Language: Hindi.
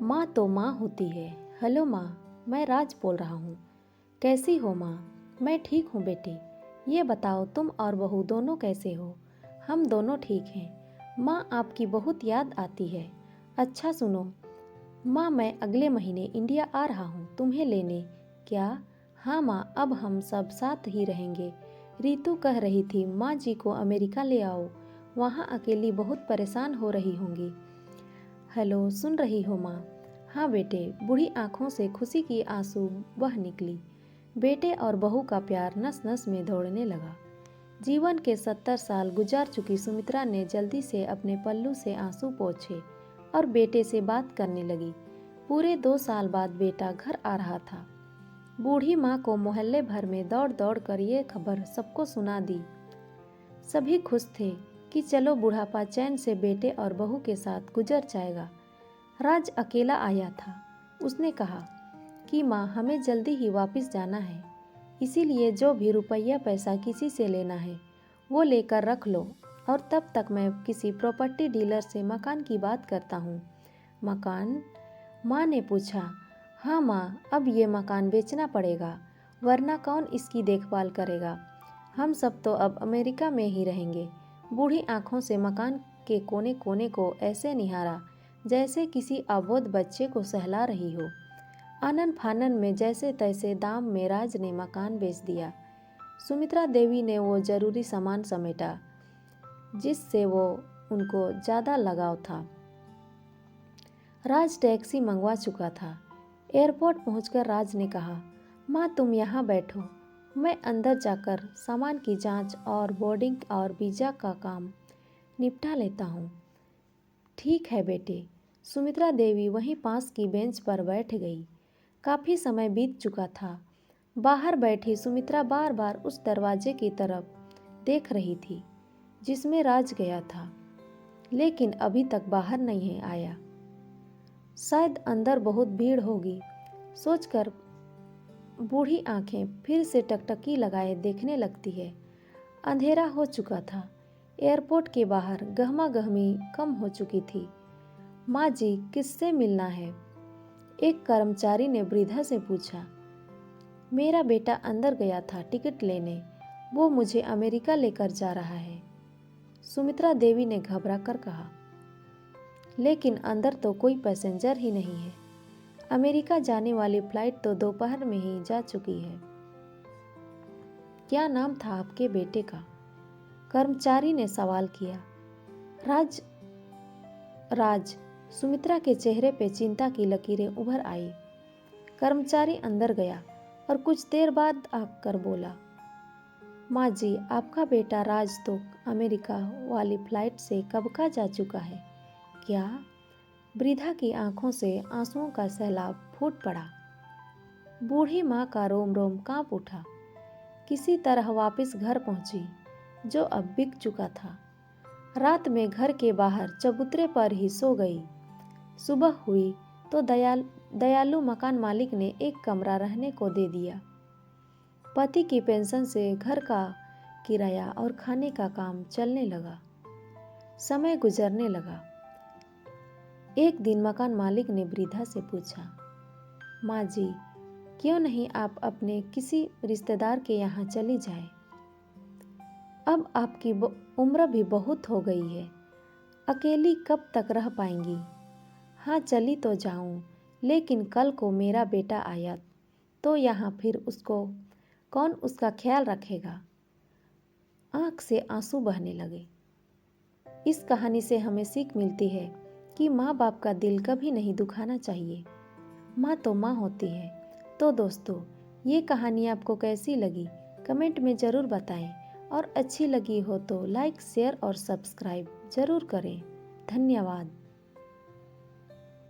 माँ तो माँ होती है। हेलो माँ, मैं राज बोल रहा हूँ। कैसी हो माँ? मैं ठीक हूँ बेटी। ये बताओ तुम और बहू दोनों कैसे हो? हम दोनों ठीक हैं। माँ आपकी बहुत याद आती है। अच्छा सुनो माँ, मैं अगले महीने इंडिया आ रहा हूँ तुम्हें लेने। क्या? हाँ माँ, अब हम सब साथ ही रहेंगे। रीतू कह रही थी माँ जी को अमेरिका ले आओ, वहाँ अकेली बहुत परेशान हो रही होंगी। हेलो, सुन रही हो माँ? हाँ बेटे। बूढ़ी आंखों से खुशी की आंसू बह निकली। बेटे और बहू का प्यार नस नस में दौड़ने लगा। जीवन के 70 साल गुजार चुकी सुमित्रा ने जल्दी से अपने पल्लू से आंसू पोंछे और बेटे से बात करने लगी। पूरे 2 साल बाद बेटा घर आ रहा था। बूढ़ी माँ को मोहल्ले भर में दौड़ दौड़ कर ये खबर सबको सुना दी। सभी खुश थे कि चलो बुढ़ापा चैन से बेटे और बहू के साथ गुजर जाएगा। राज अकेला आया था। उसने कहा कि माँ, हमें जल्दी ही वापस जाना है, इसीलिए जो भी रुपया पैसा किसी से लेना है वो लेकर रख लो, और तब तक मैं किसी प्रॉपर्टी डीलर से मकान की बात करता हूँ। मकान? माँ ने पूछा। हाँ माँ, अब ये मकान बेचना पड़ेगा, वरना कौन इसकी देखभाल करेगा। हम सब तो अब अमेरिका में ही रहेंगे। बूढ़ी आंखों से मकान के कोने कोने को ऐसे निहारा जैसे किसी अबोध बच्चे को सहला रही हो। आनन फानन में जैसे तैसे दाम में राज ने मकान बेच दिया। सुमित्रा देवी ने वो जरूरी सामान समेटा जिससे वो उनको ज़्यादा लगाव था। राज टैक्सी मंगवा चुका था। एयरपोर्ट पहुंचकर राज ने कहा, माँ तुम यहाँ बैठो, मैं अंदर जाकर सामान की जांच और बोर्डिंग और वीज़ा का काम निपटा लेता हूँ। ठीक है बेटे। सुमित्रा देवी वहीं पास की बेंच पर बैठ गई। काफ़ी समय बीत चुका था। बाहर बैठी सुमित्रा बार बार उस दरवाजे की तरफ देख रही थी जिसमें राज गया था, लेकिन अभी तक बाहर नहीं आया। शायद अंदर बहुत भीड़ होगी सोचकर बूढ़ी आंखें फिर से टकटकी लगाए देखने लगती है। अंधेरा हो चुका था। एयरपोर्ट के बाहर गहमा गहमी कम हो चुकी थी। माँ जी, किससे मिलना है? एक कर्मचारी ने वृद्धा से पूछा। मेरा बेटा अंदर गया था टिकट लेने, वो मुझे अमेरिका लेकर जा रहा है, सुमित्रा देवी ने घबरा कर कहा। लेकिन अंदर तो कोई पैसेंजर ही नहीं है। अमेरिका जाने वाली फ्लाइट तो दोपहर में ही जा चुकी है। क्या नाम था आपके बेटे का? कर्मचारी ने सवाल किया। राज। सुमित्रा के चेहरे पे चिंता की लकीरें उभर आई। कर्मचारी अंदर गया और कुछ देर बाद आकर बोला, माँ जी, आपका बेटा राज तो अमेरिका वाली फ्लाइट से कब का जा चुका है। क्या? वृद्धा की आंखों से आंसुओं का सैलाब फूट पड़ा। बूढ़ी माँ का रोम रोम कांप उठा। किसी तरह वापस घर पहुंची, जो अब बिक चुका था। रात में घर के बाहर चबूतरे पर ही सो गई। सुबह हुई तो दयालु मकान मालिक ने एक कमरा रहने को दे दिया। पति की पेंशन से घर का किराया और खाने का काम चलने लगा। समय गुजरने लगा। एक दिन मकान मालिक ने वृद्धा से पूछा, माँ जी, क्यों नहीं आप अपने किसी रिश्तेदार के यहाँ चली जाए? अब आपकी उम्र भी बहुत हो गई है, अकेली कब तक रह पाएंगी? हाँ, चली तो जाऊं, लेकिन कल को मेरा बेटा आया तो यहाँ फिर उसको कौन उसका ख्याल रखेगा? आंख से आंसू बहने लगे। इस कहानी से हमें सीख मिलती है कि माँ बाप का दिल कभी नहीं दुखाना चाहिए। माँ तो माँ होती है। तो दोस्तों, ये कहानी आपको कैसी लगी कमेंट में ज़रूर बताएं, और अच्छी लगी हो तो लाइक, शेयर और सब्सक्राइब ज़रूर करें। धन्यवाद।